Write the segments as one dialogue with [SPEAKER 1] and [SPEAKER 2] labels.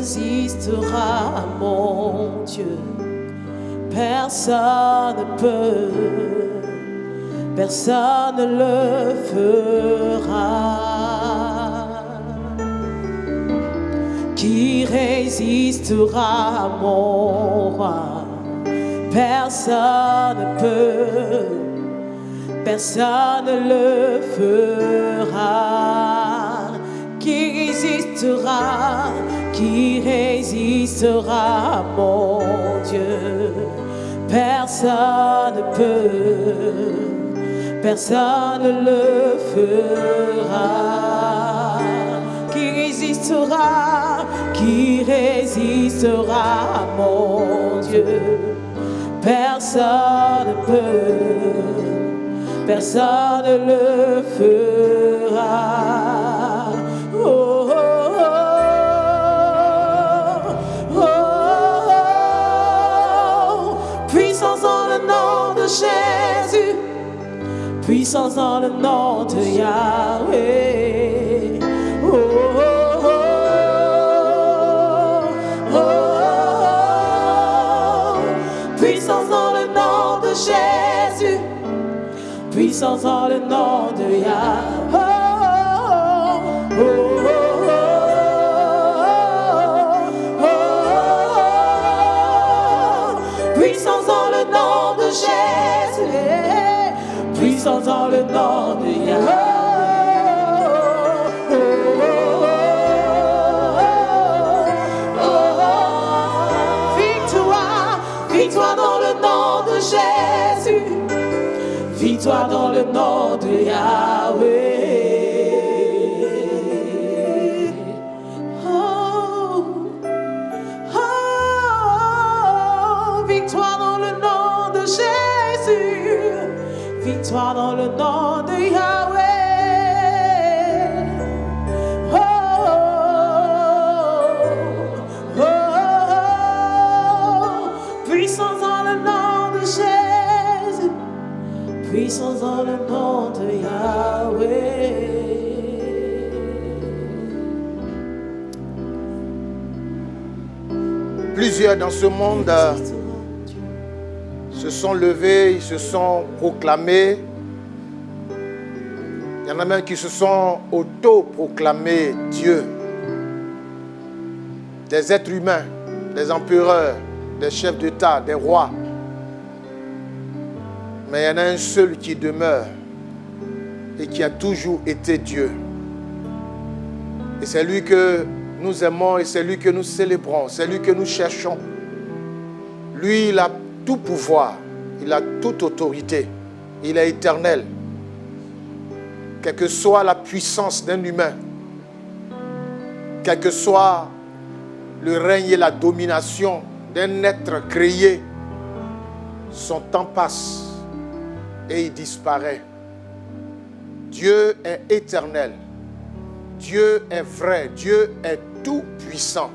[SPEAKER 1] résistera, mon Dieu. Personne ne peut, personne ne le fera. Qui résistera, mon roi? Personne ne peut, personne ne le fera. Qui résistera, mon Dieu? Personne ne peut, personne ne le fera. Qui résistera, mon Dieu? Personne ne peut, personne ne le fera. Oh, oh, oh, oh, oh. Puissance dans le nom de Jésus, puissance dans le nom de Yahweh. Oh, oh, oh, oh, oh. Puissance dans le nom de Jésus, puissance dans le nom de Yahweh. Oh, oh, oh, oh, oh. Puissance dans le nom de Jésus, puissance dans le nom de Yahweh. Victoire dans le nom de Jésus, victoire dans le nom de Yahweh. Oh, oh, victoire dans le nom de Jésus, victoire dans le nom de Yahweh. Oh, oh, oh, oh. Puissance dans le nom de Jésus, puissance dans le nom de Yahweh.
[SPEAKER 2] Plusieurs dans ce monde se sont levés, ils se sont proclamés. Il y en a même qui se sont auto-proclamés Dieu. Des êtres humains, des empereurs, des chefs d'État, des rois. Mais il y en a un seul qui demeure et qui a toujours été Dieu. Et c'est lui que nous aimons et c'est lui que nous célébrons, c'est lui que nous cherchons. Lui, il a tout pouvoir, il a toute autorité, il est éternel. Quelle que soit la puissance d'un humain, quel que soit le règne et la domination d'un être créé, son temps passe et il disparaît. Dieu est éternel. Dieu est vrai. Dieu est tout puissant.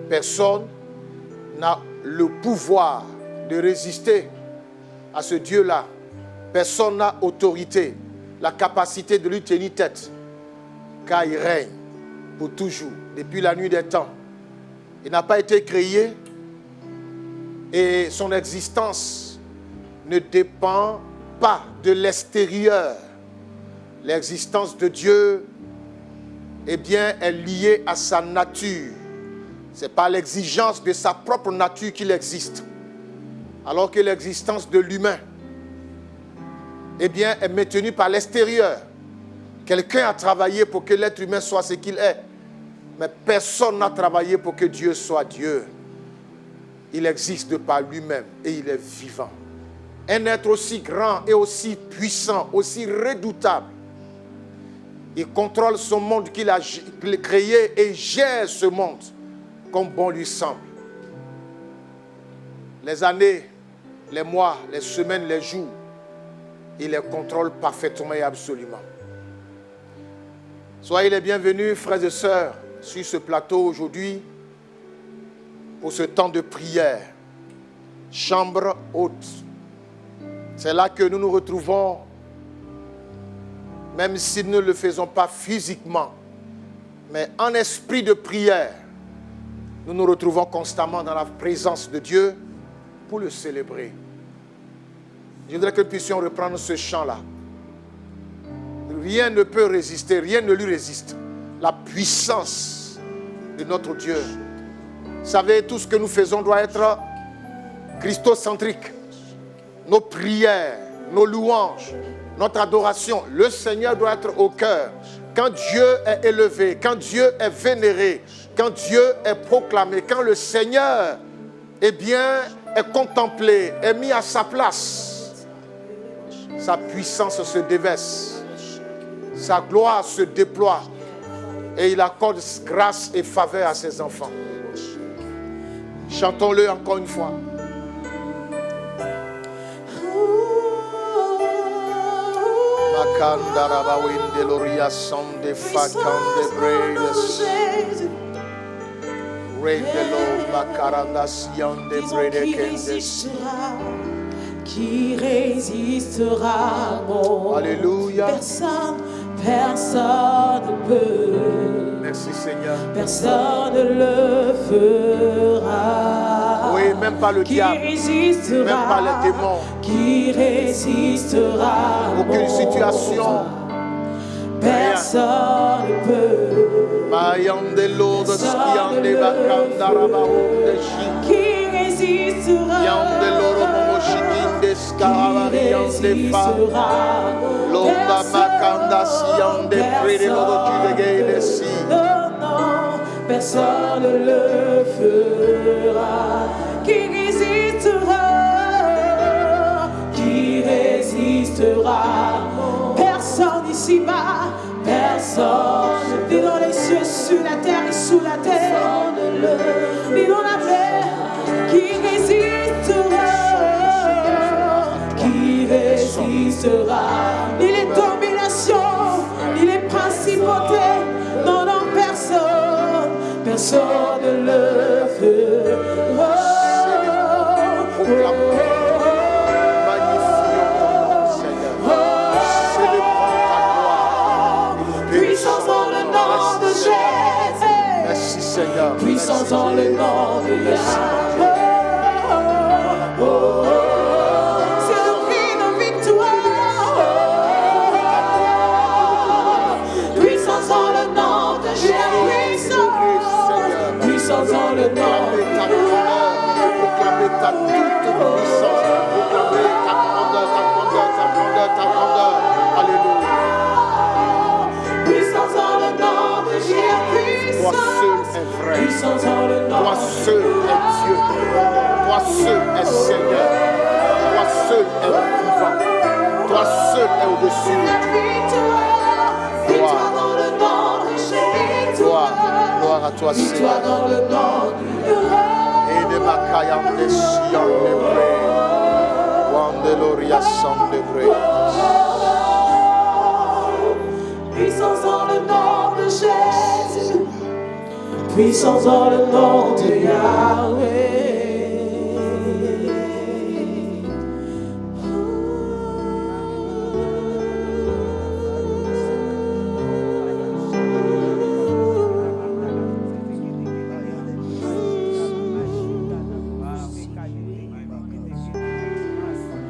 [SPEAKER 2] Personne n'a le pouvoir de résister à ce Dieu-là. Personne n'a autorité, la capacité de lui tenir tête, car il règne pour toujours, depuis la nuit des temps. Il n'a pas été créé et son existence ne dépend pas de l'extérieur. L'existence de Dieu, eh bien, est liée à sa nature. C'est par l'exigence de sa propre nature qu'il existe. Alors que l'existence de l'humain, eh bien, est maintenue par l'extérieur. Quelqu'un a travaillé pour que l'être humain soit ce qu'il est. Mais personne n'a travaillé pour que Dieu soit Dieu. Il existe de par lui-même et il est vivant. Un être aussi grand et aussi puissant, aussi redoutable. Il contrôle ce monde qu'il a créé et gère ce monde comme bon lui semble. Les années, les mois, les semaines, les jours, il les contrôle parfaitement et absolument. Soyez les bienvenus, frères et sœurs, sur ce plateau aujourd'hui pour ce temps de prière. Chambre haute. C'est là que nous nous retrouvons, même si nous ne le faisons pas physiquement, mais en esprit de prière. nous nous retrouvons constamment dans la présence de Dieu pour le célébrer. Je voudrais que nous puissions reprendre ce chant-là. Rien ne peut résister, rien ne lui résiste. La puissance de notre Dieu. Vous savez, tout ce que nous faisons doit être christocentrique. Nos prières, nos louanges, notre adoration, le Seigneur doit être au cœur. Quand Dieu est élevé, quand Dieu est vénéré, quand Dieu est proclamé, quand le Seigneur est contemplé, est mis à sa place, sa puissance se déverse, sa gloire se déploie et il accorde grâce et faveur à ses enfants. Chantons-le encore une fois.
[SPEAKER 1] Qui résistera, mon
[SPEAKER 2] Alléluia.
[SPEAKER 1] Personne ne peut.
[SPEAKER 2] Merci Seigneur.
[SPEAKER 1] Personne ne le fera.
[SPEAKER 2] Oui, même pas le diable.
[SPEAKER 1] Résistera,
[SPEAKER 2] même pas les démons.
[SPEAKER 1] Qui résistera.
[SPEAKER 2] Aucune situation.
[SPEAKER 1] Personne ne peut. Qui résistera. Personne ne le fera. Qui résistera? Qui résistera? Personne ici-bas, personne. Ni dans les cieux, sur la terre et sous la terre. Ni dans la mer, qui résistera? Qui résistera? Ni les dominations, ni les principautés. Non, non, personne. Personne ne le fera. Puissance dans le nom de Jésus.
[SPEAKER 2] Merci Seigneur.
[SPEAKER 1] Puissance dans le nom de Jésus. C'est le cri de victoire. Puissance dans le nom de Jésus. Puissance dans le nom de Jésus.
[SPEAKER 2] Proclamez ta toute puissance. Proclamez ta grandeur, ta grandeur, ta grandeur, ta grandeur. Alléluia.
[SPEAKER 1] Puissance dans le nom de Jésus.
[SPEAKER 2] Toi seul est vrai.
[SPEAKER 1] Puissance dans le nom.
[SPEAKER 2] Toi seul est Dieu. Toi seul est Seigneur. Toi seul est vivant. Toi seul est au-dessus de tout.
[SPEAKER 1] Victoire dans le nom de Jésus.
[SPEAKER 2] Gloire à toi, Seigneur.
[SPEAKER 1] Victoire dans le nom de
[SPEAKER 2] Et de Makayam de Sion de Bré. Wandeloria San de Bré.
[SPEAKER 1] Puissance dans le nom de Jésus. Puissance dans le nom de Yahweh.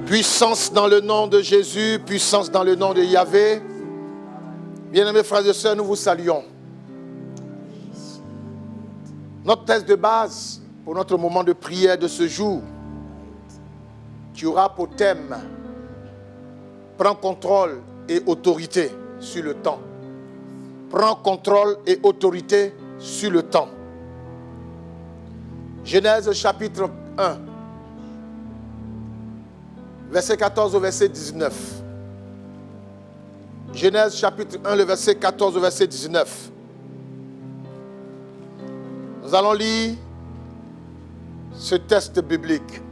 [SPEAKER 2] Puissance dans le nom de Jésus, puissance dans le nom de Yahvé. Bien-aimés frères et sœurs, nous vous saluons. Notre texte de base pour notre moment de prière de ce jour, qui aura pour thème « Prends contrôle et autorité sur le temps ». Prends contrôle et autorité sur le temps. Genèse chapitre 1. Verset 14 au verset 19. Genèse chapitre 1, le verset 14 au verset 19. Nous allons lire ce texte biblique.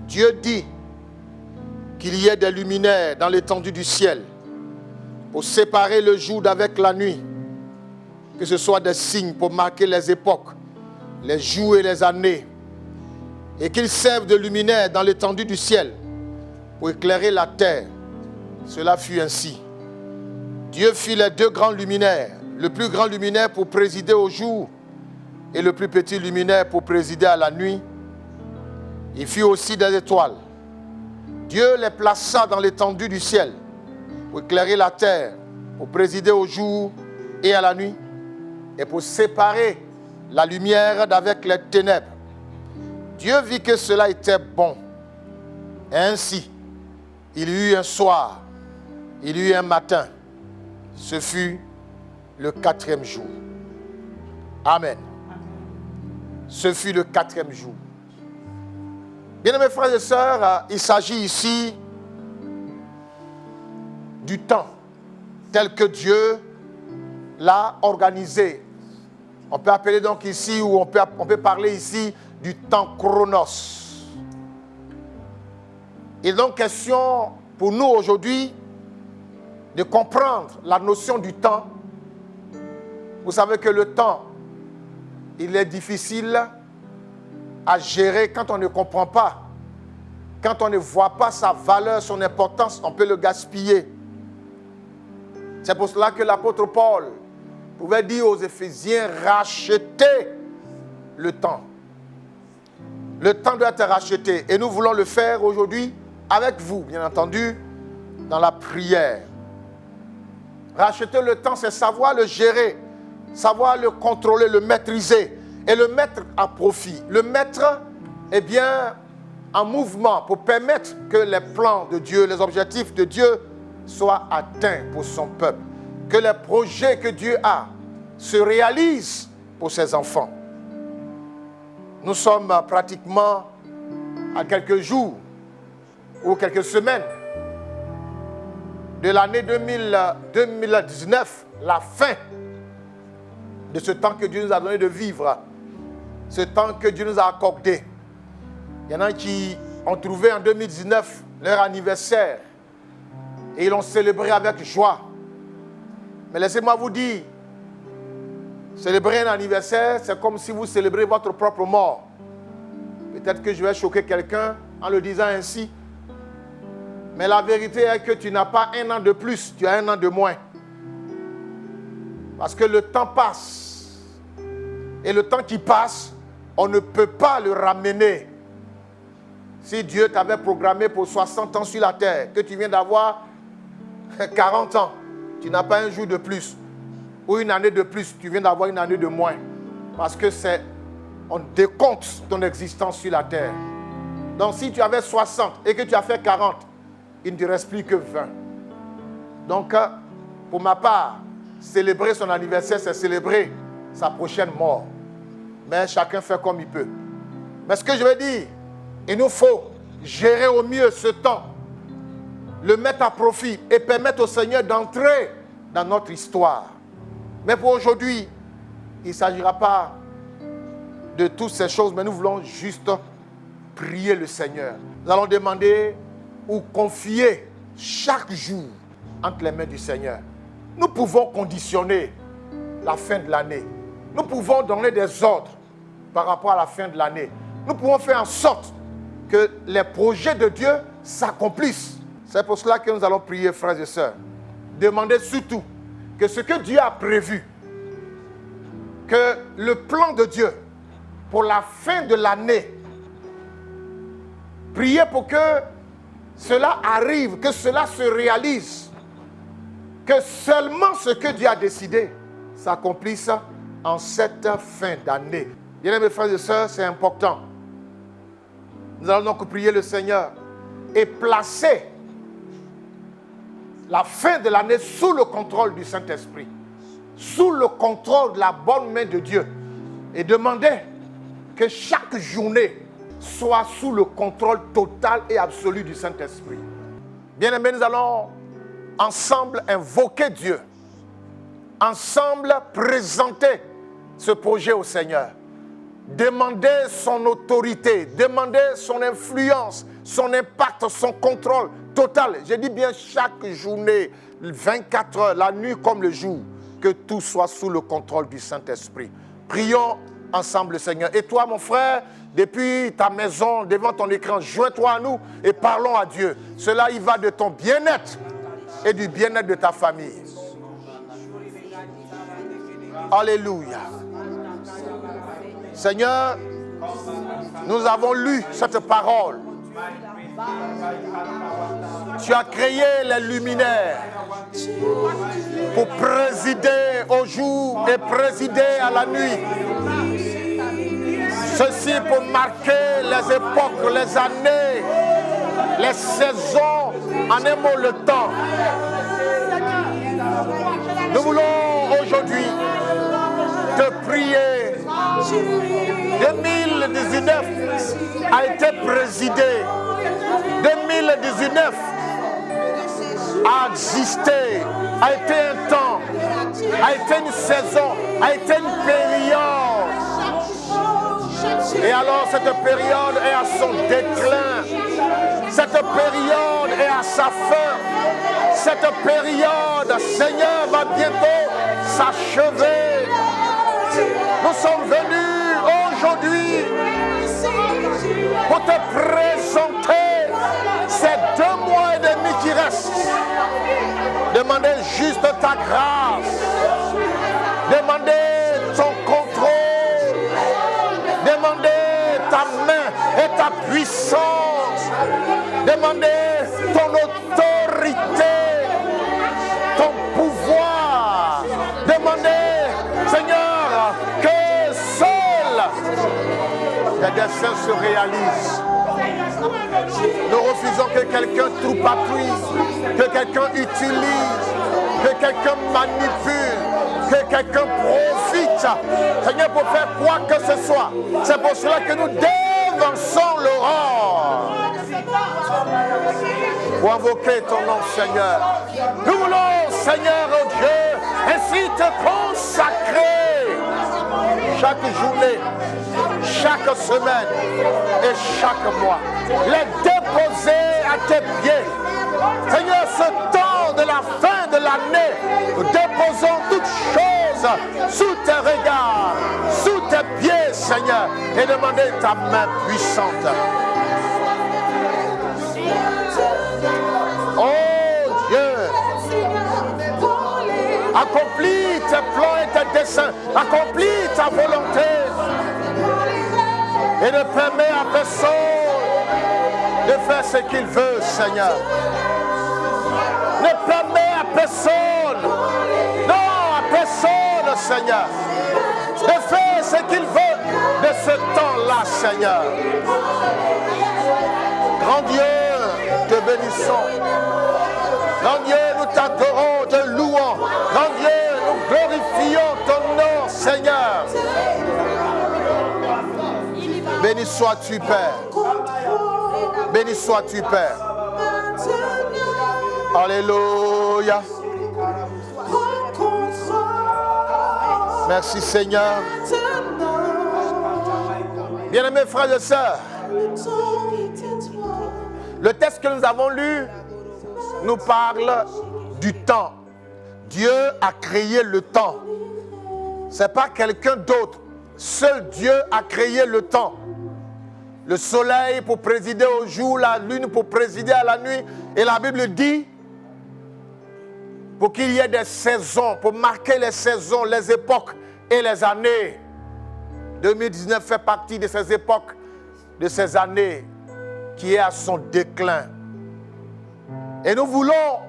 [SPEAKER 2] Dieu dit qu'il y ait des luminaires dans l'étendue du ciel pour séparer le jour d'avec la nuit, que ce soit des signes pour marquer les époques, les jours et les années, et qu'ils servent de luminaires dans l'étendue du ciel pour éclairer la terre. Cela fut ainsi. Dieu fit les deux grands luminaires, le plus grand luminaire pour présider au jour et le plus petit luminaire pour présider à la nuit. Il fit aussi des étoiles. Dieu les plaça dans l'étendue du ciel pour éclairer la terre, pour présider au jour et à la nuit, et pour séparer la lumière d'avec les ténèbres. Dieu vit que cela était bon. Et ainsi, il y eut un soir, il y eut un matin. Ce fut le 4e jour. Amen. Ce fut le 4e jour. Bien-aimés frères et sœurs, il s'agit ici du temps tel que Dieu l'a organisé. On peut appeler donc ici, ou on peut parler ici du temps chronos. Il est donc question pour nous aujourd'hui de comprendre la notion du temps. Vous savez que le temps, il est difficile à gérer quand on ne comprend pas. Quand on ne voit pas sa valeur, son importance, on peut le gaspiller. C'est pour cela que l'apôtre Paul pouvait dire aux Éphésiens, rachetez le temps. Le temps doit être racheté. Et nous voulons le faire aujourd'hui avec vous, bien entendu, dans la prière. Racheter le temps, c'est savoir le gérer, savoir le contrôler, le maîtriser et le mettre à profit. Le mettre, eh bien, en mouvement pour permettre que les plans de Dieu, les objectifs de Dieu soient atteints pour son peuple. Que les projets que Dieu a se réalisent pour ses enfants. Nous sommes pratiquement à quelques jours ou quelques semaines de l'année 2019, la fin de ce temps que Dieu nous a donné de vivre, ce temps que Dieu nous a accordé. Il y en a qui ont trouvé en 2019 leur anniversaire et ils l'ont célébré avec joie. Mais laissez-moi vous dire, célébrer un anniversaire, c'est comme si vous célébrez votre propre mort. Peut-être que je vais choquer quelqu'un en le disant ainsi. Mais la vérité est que tu n'as pas un an de plus, tu as un an de moins. Parce que le temps passe. Et le temps qui passe, on ne peut pas le ramener. Si Dieu t'avait programmé pour 60 ans sur la terre, que tu viens d'avoir 40 ans, tu n'as pas un jour de plus. Ou une année de plus, tu viens d'avoir une année de moins. Parce que on décompte ton existence sur la terre. Donc si tu avais 60 et que tu as fait 40, il ne te reste plus que 20. Donc, pour ma part, célébrer son anniversaire, c'est célébrer sa prochaine mort. Mais chacun fait comme il peut. Mais ce que je veux dire, il nous faut gérer au mieux ce temps, le mettre à profit et permettre au Seigneur d'entrer dans notre histoire. Mais pour aujourd'hui, il ne s'agira pas de toutes ces choses, mais nous voulons juste prier le Seigneur. Nous allons demander ou confier chaque jour entre les mains du Seigneur. Nous pouvons conditionner la fin de l'année. Nous pouvons donner des ordres par rapport à la fin de l'année. Nous pouvons faire en sorte que les projets de Dieu s'accomplissent. C'est pour cela que nous allons prier, frères et sœurs. Demandez surtout que ce que Dieu a prévu, que le plan de Dieu pour la fin de l'année, priez pour que cela arrive, que cela se réalise, que seulement ce que Dieu a décidé s'accomplisse en cette fin d'année. Bien-aimés frères et sœurs, c'est important. Nous allons donc prier le Seigneur et placer la fin de l'année sous le contrôle du Saint-Esprit, sous le contrôle de la bonne main de Dieu, et demander que chaque journée soit sous le contrôle total et absolu du Saint-Esprit. Bien-aimés, nous allons ensemble invoquer Dieu, ensemble présenter ce projet au Seigneur, demander son autorité, demander son influence, son impact, son contrôle total. Je dis bien chaque journée, 24 heures, la nuit comme le jour, que tout soit sous le contrôle du Saint-Esprit. Prions ensemble, Seigneur. Et toi, mon frère, depuis ta maison, devant ton écran, joins-toi à nous et parlons à Dieu. Cela y va de ton bien-être et du bien-être de ta famille. Alléluia. Seigneur, nous avons lu cette parole. Tu as créé les luminaires pour présider au jour et présider à la nuit. Ceci pour marquer les époques, les années, les saisons, en un mot le temps. Nous voulons aujourd'hui te prier. 2019 a été présidé. 2019 a existé, a été un temps, a été une saison, a été une période. Et alors cette période est à son déclin. Cette période est à sa fin. Cette période, Seigneur, va bientôt s'achever. Nous sommes venus aujourd'hui pour te présenter ces 2 mois et demi qui restent. Demander juste ta grâce. Demander ton contrôle. Demander ta main et ta puissance. Demander ton autorité, ton pouvoir. Demander, Seigneur, que seul tes desseins se réalisent. Nous refusons que quelqu'un troupatouille, que quelqu'un utilise, que quelqu'un manipule, que quelqu'un profite, Seigneur, pour faire quoi que ce soit. C'est pour cela que nous dévançons l'aurore pour invoquer ton nom, Seigneur. Nous voulons, Seigneur, oh Dieu, ainsi te consacrer chaque journée, chaque semaine et chaque mois. Les déposer à tes pieds. Seigneur, ce temps de la fin de l'année, nous déposons toutes choses sous tes regards, sous tes pieds, Seigneur, et demander ta main puissante. Oh Dieu, accomplis tes plans et tes desseins, accomplis ta volonté et ne permets à personne de faire ce qu'il veut, Seigneur. Ne permets à personne, non à personne, Seigneur, de faire ce qu'il veut de ce temps-là, Seigneur. Grand Dieu, te bénissons. Grand Dieu, nous t'adorons, te louons. Grand Dieu, nous glorifions ton nom, Seigneur. Béni sois-tu, Père. Béni sois-tu, Père. Alléluia. Merci, Seigneur. Bien-aimés frères et sœurs, le texte que nous avons lu nous parle du temps. Dieu a créé le temps. Ce n'est pas quelqu'un d'autre. Seul Dieu a créé le temps. Le soleil pour présider au jour, la lune pour présider à la nuit. Et la Bible dit, pour qu'il y ait des saisons, pour marquer les saisons, les époques et les années. 2019 fait partie de ces époques, de ces années qui est à son déclin. Et nous voulons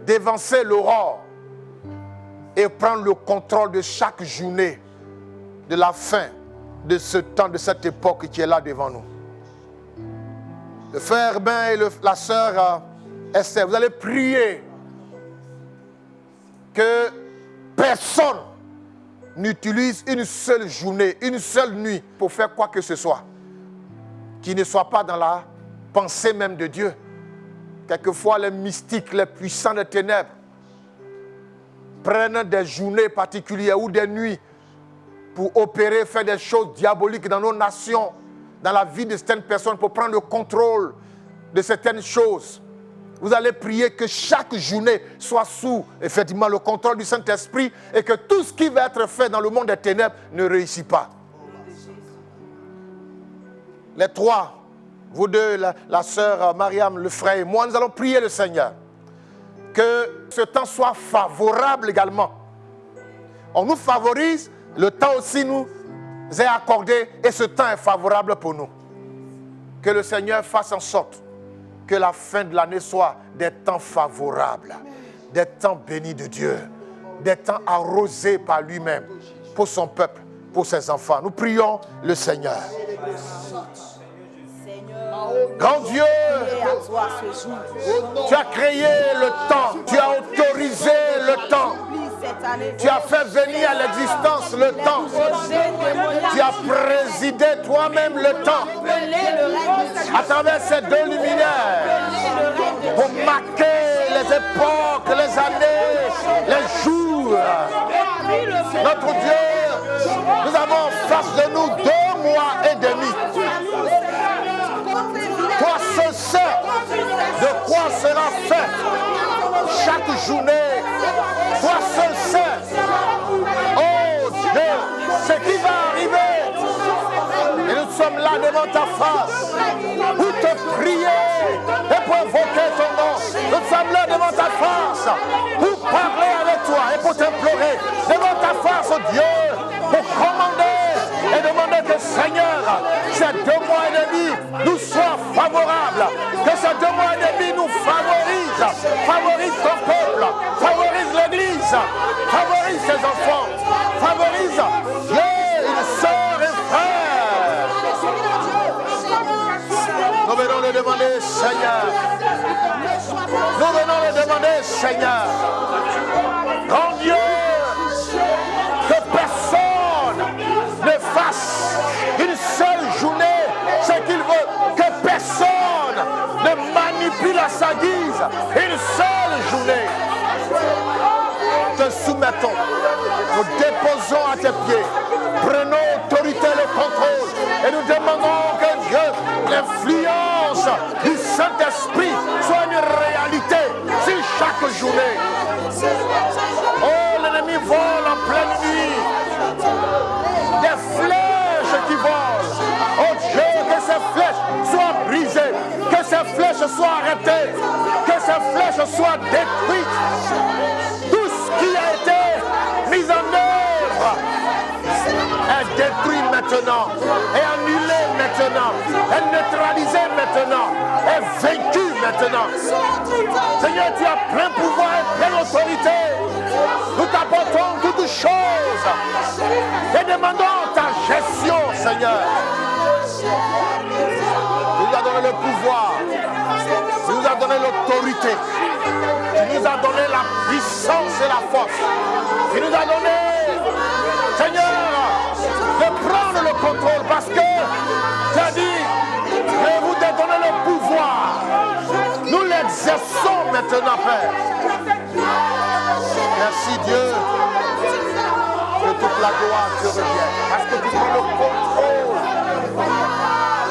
[SPEAKER 2] dévancer l'aurore et prendre le contrôle de chaque journée de la fin de ce temps, de cette époque qui est là devant nous. Le frère Herbin et la sœur Esther, vous allez prier que personne n'utilise une seule journée, une seule nuit pour faire quoi que ce soit qui ne soit pas dans la pensée même de Dieu. Quelquefois, les mystiques, les puissants des ténèbres prennent des journées particulières ou des nuits pour opérer, faire des choses diaboliques dans nos nations, dans la vie de certaines personnes, pour prendre le contrôle de certaines choses. Vous allez prier que chaque journée soit sous, effectivement, le contrôle du Saint-Esprit et que tout ce qui va être fait dans le monde des ténèbres ne réussit pas. Les trois, vous deux, la sœur Mariam, le frère et moi, nous allons prier le Seigneur. Que ce temps soit favorable également. On nous favorise, le temps aussi nous est accordé et ce temps est favorable pour nous. Que le Seigneur fasse en sorte que la fin de l'année soit des temps favorables, des temps bénis de Dieu, des temps arrosés par lui-même pour son peuple, pour ses enfants. Nous prions le Seigneur. Grand Dieu, tu as créé le temps, tu as autorisé le temps, tu as fait venir à l'existence le temps, tu as présidé toi-même le temps à travers ces deux luminaires pour marquer les époques, les années, les jours. Notre Dieu, nous avons en face de nous 2 mois et demi. Toi seul sais de quoi sera fait chaque journée. Toi seul sais, oh Dieu, ce qui va arriver. Et nous sommes là devant ta face pour te prier et pour invoquer ton nom. Nous sommes là devant ta face pour parler avec toi et pour t'implorer. Devant ta face, oh Dieu, pour commander et demander que Seigneur, ces 2 mois et demi nous soient favorables. Que ces 2 mois et demi nous favorisent. Favorise ton peuple, favorise l'Église, favorise tes enfants, favorise une sœur et frère. Nous venons le demander, Seigneur. Nous venons le demander, Seigneur. Grand Dieu, que personne ne fasse une seule journée ce qu'il veut, que personne ne manipule à sa guise une seule journée. Te soumettons, nous déposons à tes pieds, prenons autorité et le contrôle et nous demandons que Dieu, l'influence du Saint-Esprit soit une réalité sur chaque journée. Oh, l'ennemi vole en pleine nuit. Des flèches qui volent. Oh Dieu, que ces flèches soient brisées, que ces flèches soient arrêtées, que ces flèches soient détruites. Tout ce qui a été mis en œuvre est détruit maintenant, est annulé maintenant, est neutralisé maintenant, est vaincu maintenant. Seigneur, tu as plein pouvoir et pleine autorité. Nous t'apportons toutes choses et demandons ta gestion, Seigneur. Tu nous as donné le pouvoir, tu nous as donné l'autorité, tu nous as donné la puissance et la force. Tu nous as donné, Seigneur, de prendre le contrôle parce que tu as dit, je vous ai donné le pouvoir. Nous l'exerçons maintenant, Père. Merci Dieu, que toute la gloire te revienne. Parce que tu prends le contrôle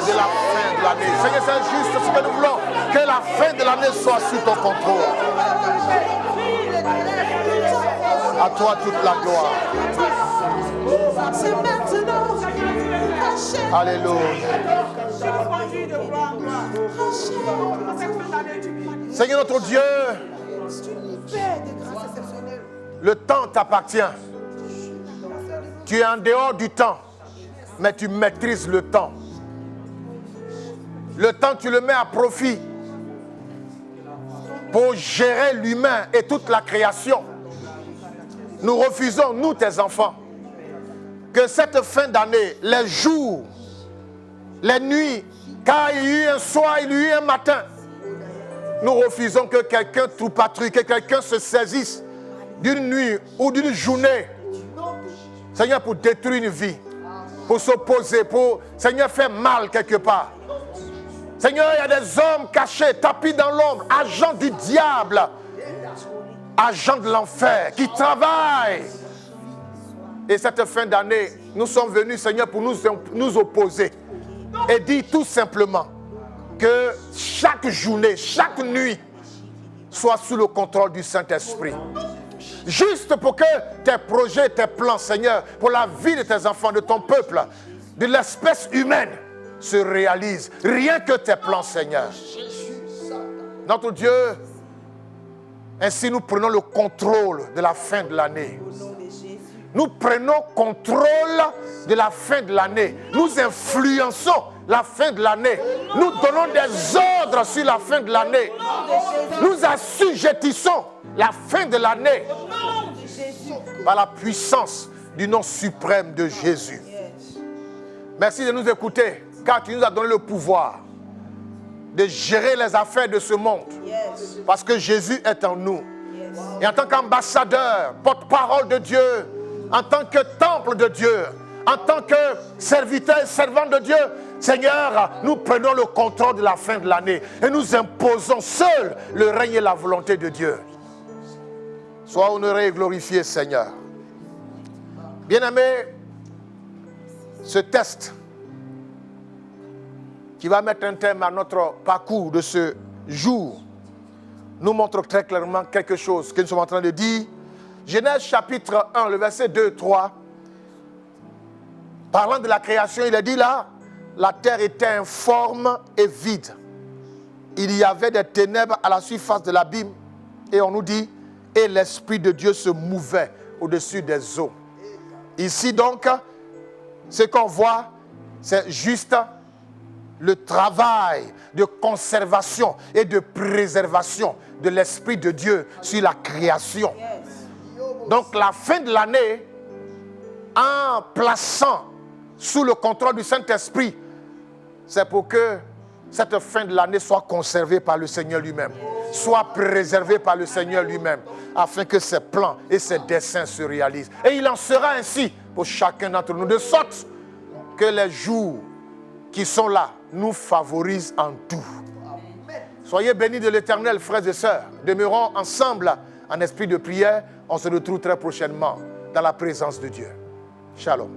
[SPEAKER 2] de la fin de l'année. Seigneur, c'est juste ce que nous voulons, que la fin de l'année soit sous ton contrôle. À toi toute la gloire. Alléluia. Seigneur notre Dieu, le temps t'appartient. Tu es en dehors du temps, mais tu maîtrises le temps. Le temps, tu le mets à profit pour gérer l'humain et toute la création. Nous refusons, nous tes enfants, que cette fin d'année, les jours, les nuits, car il y a eu un soir, il y a eu un matin, nous refusons que quelqu'un troupatrouille, que quelqu'un se saisisse d'une nuit ou d'une journée, Seigneur, pour détruire une vie, pour s'opposer, pour, Seigneur, faire mal quelque part. Seigneur, il y a des hommes cachés, tapis dans l'ombre, agents du diable, agents de l'enfer, qui travaillent. Et cette fin d'année, nous sommes venus, Seigneur, pour nous opposer et dire tout simplement que chaque journée, chaque nuit soit sous le contrôle du Saint-Esprit. Juste pour que tes projets, tes plans, Seigneur, pour la vie de tes enfants, de ton peuple, de l'espèce humaine, se réalisent. Rien que tes plans, Seigneur. Notre Dieu, ainsi nous prenons le contrôle de la fin de l'année. nous prenons contrôle de la fin de l'année. Nous influençons la fin de l'année. Nous donnons des ordres sur la fin de l'année. Nous assujettissons la fin de l'année par la puissance du nom suprême de Jésus. Merci de nous écouter, car tu nous as donné le pouvoir de gérer les affaires de ce monde. Parce que Jésus est en nous. Et en tant qu'ambassadeur, porte-parole de Dieu, en tant que temple de Dieu, en tant que serviteur et servant de Dieu, Seigneur, nous prenons le contrôle de la fin de l'année et nous imposons seuls le règne et la volonté de Dieu. Sois honoré et glorifié, Seigneur. Bien-aimés, ce test qui va mettre un terme à notre parcours de ce jour nous montre très clairement quelque chose que nous sommes en train de dire. Genèse chapitre 1, le verset 2, 3. Parlant de la création, il est dit là, la terre était informe et vide. Il y avait des ténèbres à la surface de l'abîme. Et on nous dit, et l'Esprit de Dieu se mouvait au-dessus des eaux. Ici donc, ce qu'on voit, c'est juste le travail de conservation et de préservation de l'Esprit de Dieu sur la création. Donc la fin de l'année, en plaçant sous le contrôle du Saint-Esprit, c'est pour que cette fin de l'année soit conservée par le Seigneur lui-même, soit préservée par le Seigneur lui-même, afin que ses plans et ses desseins se réalisent. Et il en sera ainsi pour chacun d'entre nous, de sorte que les jours qui sont là nous favorisent en tout. Soyez bénis de l'Éternel, frères et sœurs. Demeurons ensemble en esprit de prière. On se retrouve très prochainement dans la présence de Dieu. Shalom.